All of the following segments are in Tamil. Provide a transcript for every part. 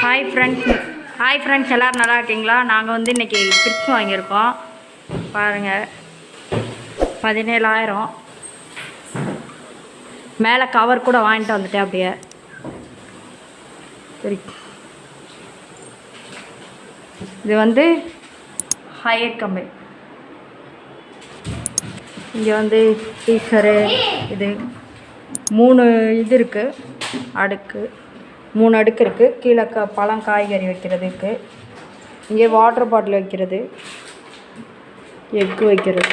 ஹாய் ஃப்ரெண்ட்ஸ் எல்லோரும் நல்லா இருக்கீங்களா? நாங்கள் வந்து இன்றைக்கி ஃப்ரிட்ஜ் வாங்கியிருக்கோம். பாருங்கள், 17,000. மேலே கவர் கூட வாங்கிட்டு வந்துட்டேன் அப்படியே. சரி, இது வந்து ஹையர் கம்பெனி. இங்கே வந்து ஸ்பீக்கரு, இது 3 இது இருக்குது, அடுக்கு 3 அடுக்கு இருக்குது. கீழே பழம் காய்கறி வைக்கிறதுக்கு, இங்கே வாட்டர் பாட்டில் வைக்கிறது, எக்கு வைக்கிறது.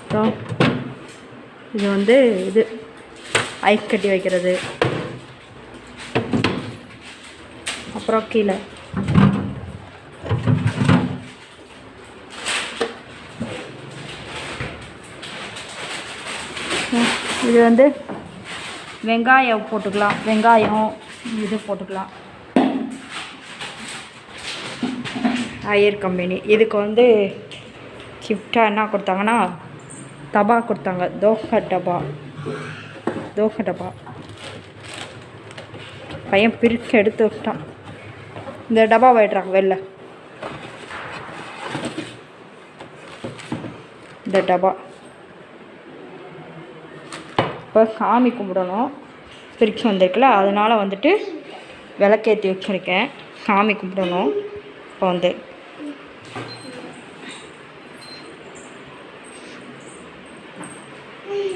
அப்புறம் இது வந்து இது ஐஸ் கட்டி வைக்கிறது. அப்புறம் கீழே இது வந்து வெங்காயம் போட்டுக்கலாம், வெங்காயம் இது போட்டுக்கலாம். Higher company. இதுக்கு வந்து கிஃப்டாக என்ன கொடுத்தாங்கன்னா டபா கொடுத்தாங்க, தோசை டபா. பையன் பிரித்து எடுத்து விட்டான். இந்த டப்பா போய்ட்றாங்க வெளில. இந்த டப்பா இப்போ சாமி கும்பிடணும். பிரித்து வந்திருக்குல்ல, அதனால் வந்துட்டு விளக்கேற்றி வச்சுருக்கேன். சாமி கும்பிடணும். இப்போ வந்து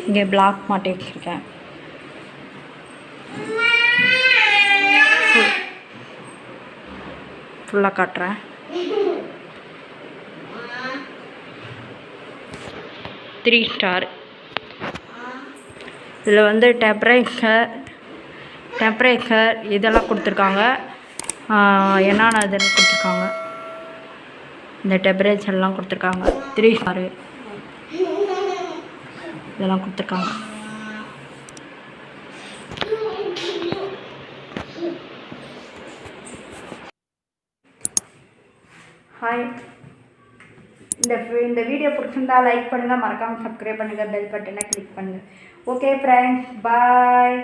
இங்கே பிளாக் மாட்டி வச்சுருக்கேன். ஃபுல்லாக காட்டுறேன். Three star. இதில் வந்து டெம்பரேச்சர் இதெல்லாம் கொடுத்துருக்காங்க. என்னென்ன இதெல்லாம் கொடுத்துருக்காங்க, இந்த டெம்பரேச்சர்லாம் கொடுத்துருக்காங்க. 3 ஸ்டாரு இதெல்லாம் கொடுத்துருக்காங்க. ஹாய், இந்த வீடியோ பிடிச்சிருந்தா லைக் பண்ணுங்கள், மறக்காமல் சப்ஸ்கிரைப் பண்ணுங்கள், பெல் பட்டனை கிளிக் பண்ணுங்கள். ஓகே ஃப்ரெண்ட்ஸ், பாய்.